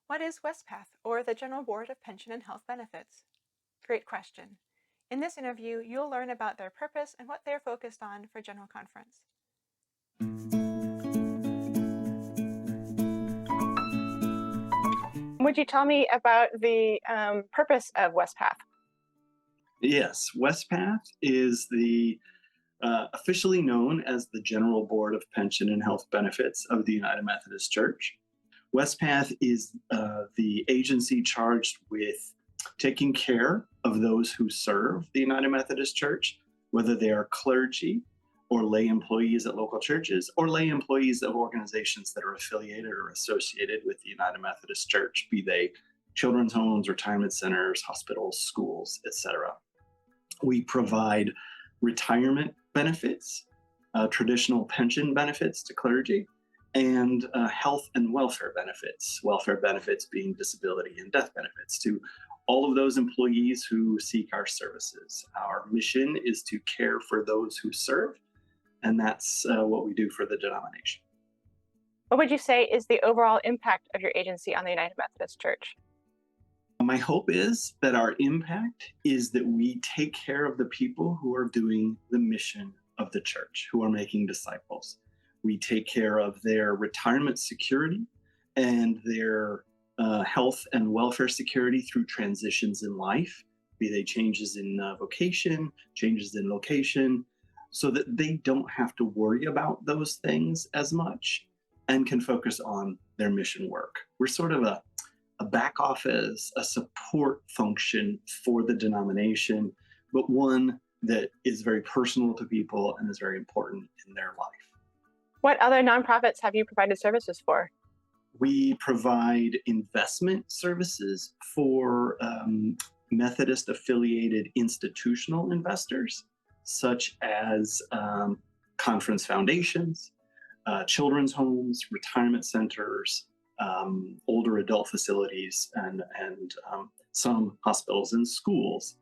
What is Wespath, or the General Board of Pension and Health Benefits? Great question. In this interview, you'll learn about their purpose and what they're focused on for General Conference. Would you tell me about the purpose of Wespath? Yes, Westpath is the officially known as the General Board of Pension and Health Benefits of the United Methodist Church. Westpath is the agency charged with taking care of those who serve the United Methodist Church, whether they are clergy or lay employees at local churches or lay employees of organizations that are affiliated or associated with the United Methodist Church, be they children's homes, retirement centers, hospitals, schools, etc. We provide retirement benefits, traditional pension benefits to clergy, and health and welfare benefits being disability and death benefits to all of those employees who seek our services. Our mission is to care for those who serve, and that's what we do for the denomination. What would you say is the overall impact of your agency on the United Methodist Church? My hope is that our impact is that we take care of the people who are doing the mission of the church, who are making disciples. We take care of their retirement security and their health and welfare security through transitions in life, be they changes in vocation, changes in location, so that they don't have to worry about those things as much and can focus on their mission work. We're sort of a back office, a support function for the denomination, but one that is very personal to people and is very important in their life. What other nonprofits have you provided services for? We provide investment services for Methodist affiliated institutional investors, such as conference foundations, children's homes, retirement centers, older adult facilities, and some hospitals and schools.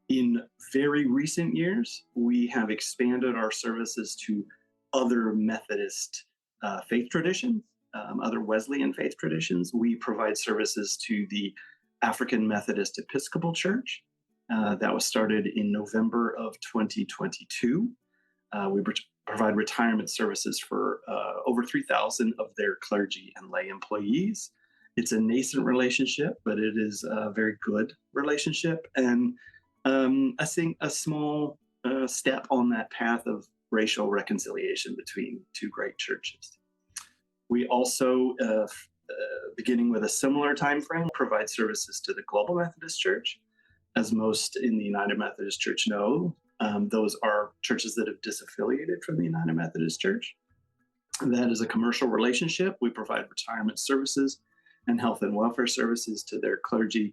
In very recent years, we have expanded our services to other Methodist faith traditions, other Wesleyan faith traditions. We provide services to the African Methodist Episcopal Church. That was started in November of 2022. We provide retirement services for over 3,000 of their clergy and lay employees. It's a nascent relationship, but it is a very good relationship, and I think a small step on that path of racial reconciliation between two great churches. We also, beginning with a similar time frame, provide services to the Global Methodist Church. As most in the United Methodist Church know, those are churches that have disaffiliated from the United Methodist Church. That is a commercial relationship. We provide retirement services and health and welfare services to their clergy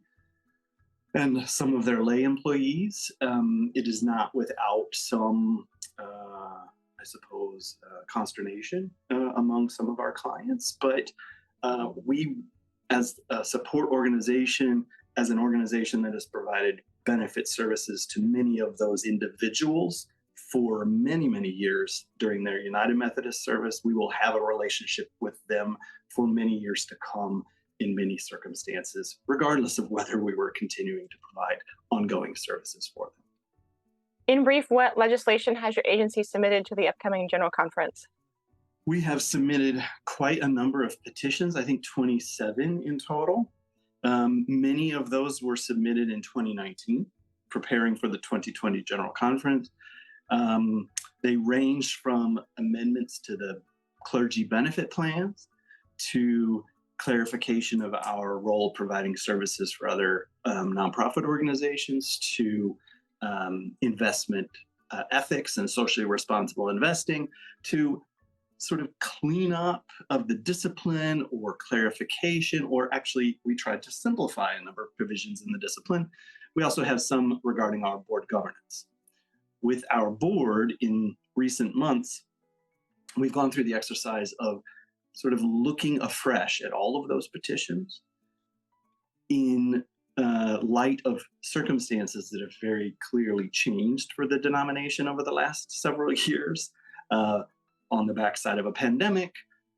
and some of their lay employees. It is not without some, consternation among some of our clients, but we, as a support organization, as an organization that has provided benefit services to many of those individuals for many, many years during their United Methodist service, we will have a relationship with them for many years to come in many circumstances, regardless of whether we were continuing to provide ongoing services for them. In brief, what legislation has your agency submitted to the upcoming General Conference? We have submitted quite a number of petitions, I think 27 in total. Many of those were submitted in 2019, preparing for the 2020 General Conference. They range from amendments to the clergy benefit plans to clarification of our role providing services for other nonprofit organizations to investment ethics and socially responsible investing to sort of cleanup of the discipline or clarification, or actually we tried to simplify a number of provisions in the discipline. We also have some regarding our board governance. With our board in recent months, we've gone through the exercise of sort of looking afresh at all of those petitions in light of circumstances that have very clearly changed for the denomination over the last several years, on the backside of a pandemic,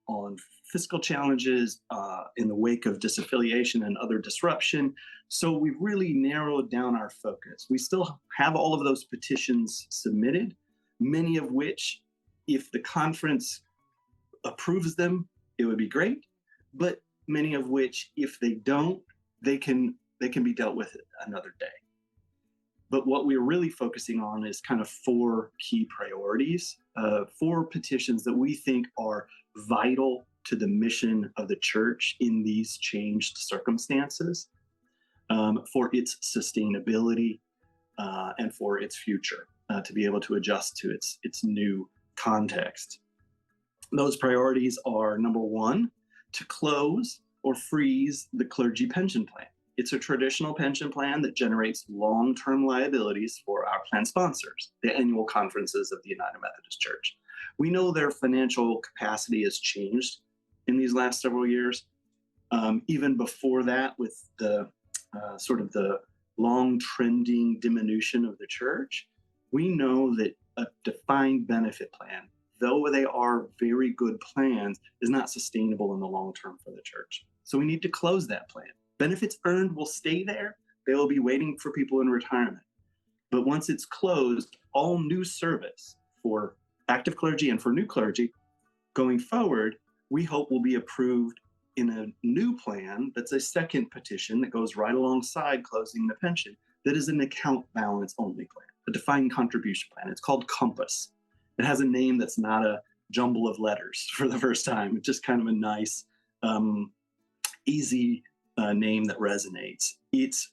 on fiscal challenges in the wake of disaffiliation and other disruption. So we've really narrowed down our focus. We still have all of those petitions submitted, many of which, if the conference approves them, it would be great. But many of which, if they don't, they can be dealt with another day. But what we're really focusing on is kind of four key priorities, four petitions that we think are vital to the mission of the church in these changed circumstances, for its sustainability and for its future, to be able to adjust to its new context. Those priorities are: number one, to close or freeze the clergy pension plan. It's a traditional pension plan that generates long-term liabilities for our plan sponsors, the annual conferences of the United Methodist Church. We know their financial capacity has changed in these last several years. Even before that, with the sort of the long trending diminution of the church, we know that a defined benefit plan, though they are very good plans, is not sustainable in the long term for the church. So we need to close that plan. Benefits earned will stay there. They will be waiting for people in retirement. But once it's closed, all new service for active clergy and for new clergy going forward, we hope will be approved in a new plan that's a second petition that goes right alongside closing the pension, that is an account balance only plan, a defined contribution plan. It's called Compass. It has a name that's not a jumble of letters for the first time. It's just kind of a nice, easy name that resonates. It's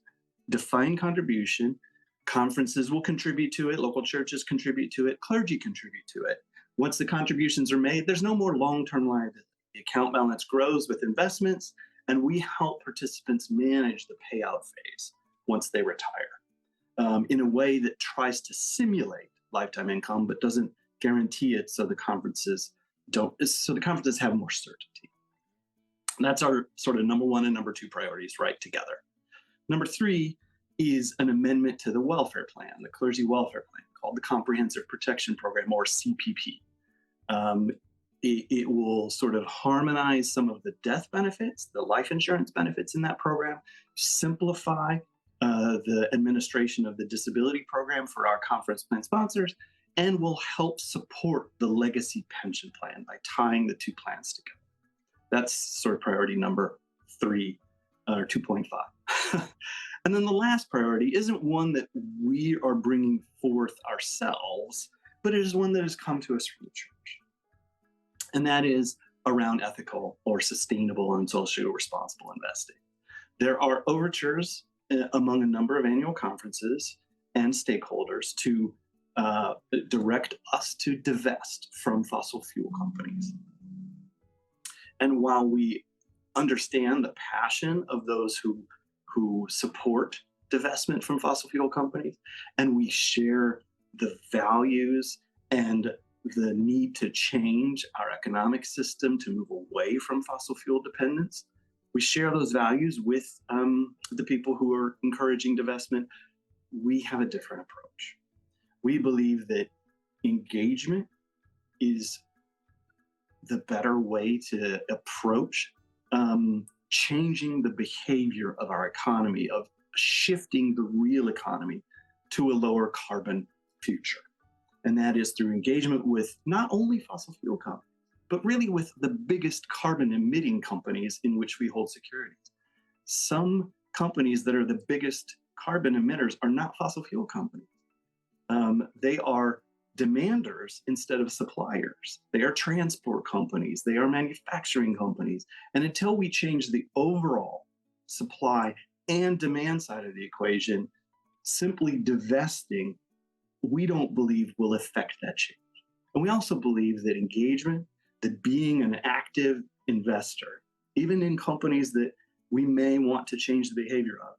defined contribution. Conferences will contribute to it. Local churches contribute to it. Clergy contribute to it. Once the contributions are made, there's no more long-term liability. The account balance grows with investments, and we help participants manage the payout phase once they retire, in a way that tries to simulate lifetime income but doesn't guarantee it, so the conferences have more certainty. And that's our sort of number one and number two priorities right together. Number three is an amendment to the welfare plan, the clergy welfare plan, called the Comprehensive Protection Program, or CPP. It will sort of harmonize some of the death benefits, the life insurance benefits in that program, simplify the administration of the disability program for our conference plan sponsors, and will help support the legacy pension plan by tying the two plans together. That's sort of priority number 3, or 2.5. And then the last priority isn't one that we are bringing forth ourselves, but it is one that has come to us from the church. And that is around ethical or sustainable and socially responsible investing. There are overtures among a number of annual conferences and stakeholders to direct us to divest from fossil fuel companies. And while we understand the passion of those who support divestment from fossil fuel companies, and we share the values and the need to change our economic system to move away from fossil fuel dependence, we share those values with the people who are encouraging divestment. We have a different approach. We believe that engagement is the better way to approach changing the behavior of our economy, of shifting the real economy to a lower carbon future. And that is through engagement with not only fossil fuel companies, but really with the biggest carbon emitting companies in which we hold securities. Some companies that are the biggest carbon emitters are not fossil fuel companies. They are demanders instead of suppliers. They are transport companies. They are manufacturing companies. And until we change the overall supply and demand side of the equation, simply divesting, we don't believe will affect that change. And we also believe that engagement, that being an active investor, even in companies that we may want to change the behavior of,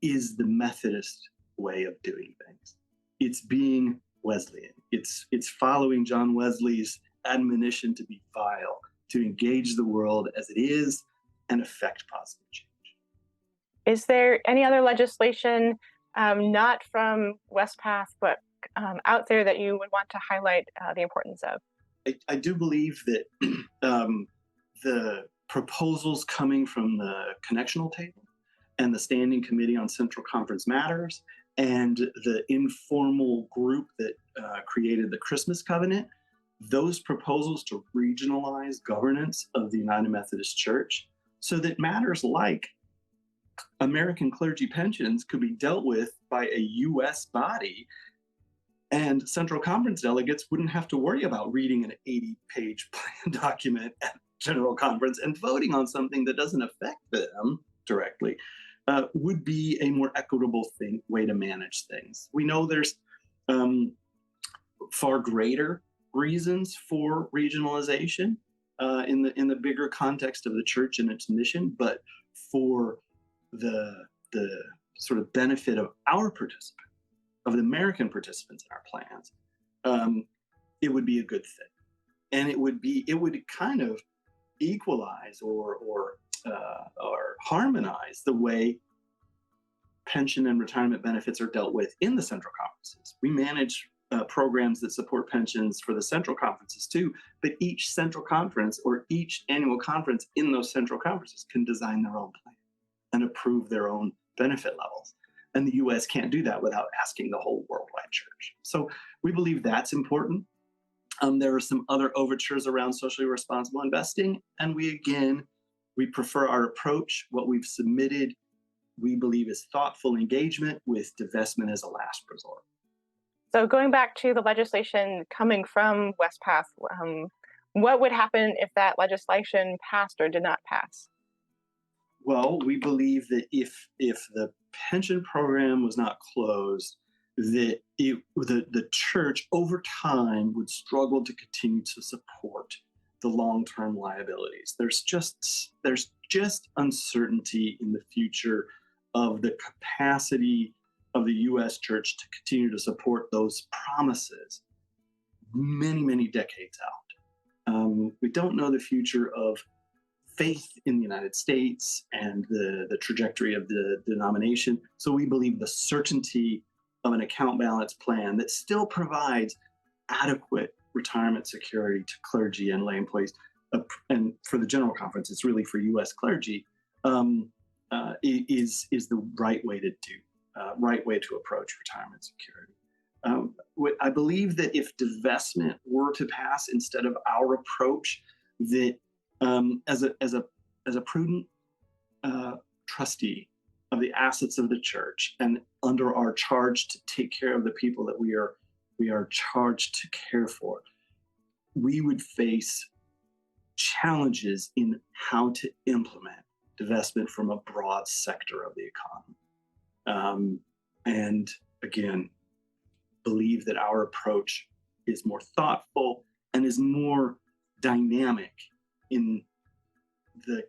is the Methodist way of doing things. It's being Wesleyan. It's following John Wesley's admonition to be vile, to engage the world as it is and affect positive change. Is there any other legislation, not from Wespath, but out there that you would want to highlight the importance of? I do believe that the proposals coming from the connectional table and the Standing Committee on Central Conference Matters and the informal group that created the Christmas Covenant, those proposals to regionalize governance of the United Methodist Church so that matters like American clergy pensions could be dealt with by a US body, and Central Conference delegates wouldn't have to worry about reading an 80-page plan document at General Conference and voting on something that doesn't affect them directly. Would be a more equitable way to manage things. We know there's far greater reasons for regionalization in the bigger context of the church and its mission, but for the sort of benefit of our participants, of the American participants in our plans, it would be a good thing, and it would kind of equalize or harmonize the way pension and retirement benefits are dealt with in the central conferences. We manage programs that support pensions for the central conferences too, but each central conference or each annual conference in those central conferences can design their own plan and approve their own benefit levels. And the US can't do that without asking the whole worldwide church. So we believe that's important. There are some other overtures around socially responsible investing, and we prefer our approach. What we've submitted, we believe, is thoughtful engagement with divestment as a last resort. So going back to the legislation coming from Wespath, what would happen if that legislation passed or did not pass? Well, we believe that if the pension program was not closed, that the church over time would struggle to continue to support the long-term liabilities. There's just uncertainty in the future of the capacity of the U.S. church to continue to support those promises many, many decades out. We don't know the future of faith in the United States and the trajectory of the denomination. So we believe the certainty of an account balance plan that still provides adequate retirement security to clergy and lay employees, and for the General Conference, it's really for U.S. clergy, is the right way to approach retirement security. I believe that if divestment were to pass instead of our approach, that as a prudent trustee of the assets of the church and under our charge to take care of the people that we are charged to care for, we would face challenges in how to implement divestment from a broad sector of the economy. And again, believe that our approach is more thoughtful and is more dynamic in the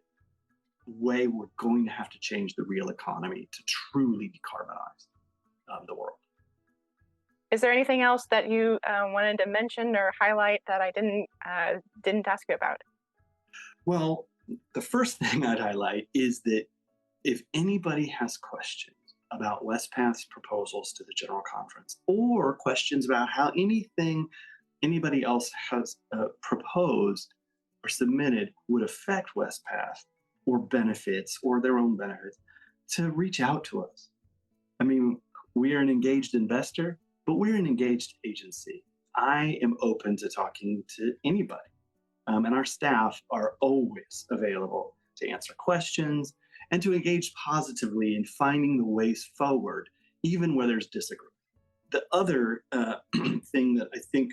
way we're going to have to change the real economy to truly decarbonize the world. Is there anything else that you wanted to mention or highlight that I didn't ask you about? Well, the first thing I'd highlight is that if anybody has questions about Wespath's proposals to the General Conference, or questions about how anything anybody else has proposed or submitted would affect Wespath or benefits or their own benefits, to reach out to us. I mean, we are an engaged investor, but we're an engaged agency. I am open to talking to anybody. And our staff are always available to answer questions and to engage positively in finding the ways forward, even where there's disagreement. The other thing that I think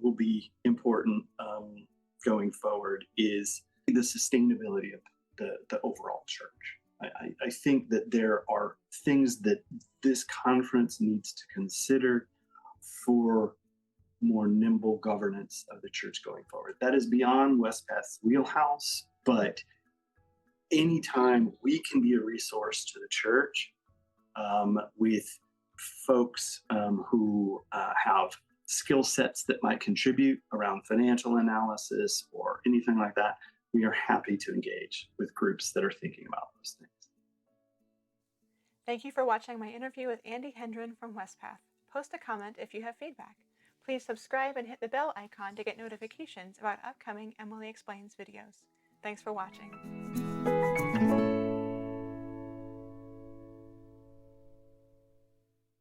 will be important going forward is the sustainability of the overall church. I think that there are things that this conference needs to consider for more nimble governance of the church going forward. That is beyond Wespath's wheelhouse, but anytime we can be a resource to the church with folks who have skill sets that might contribute around financial analysis or anything like that, we are happy to engage with groups that are thinking about those things. Thank you for watching my interview with Andy Hendren from Wespath. Post a comment if you have feedback. Please subscribe and hit the bell icon to get notifications about upcoming Emily Explains videos. Thanks for watching.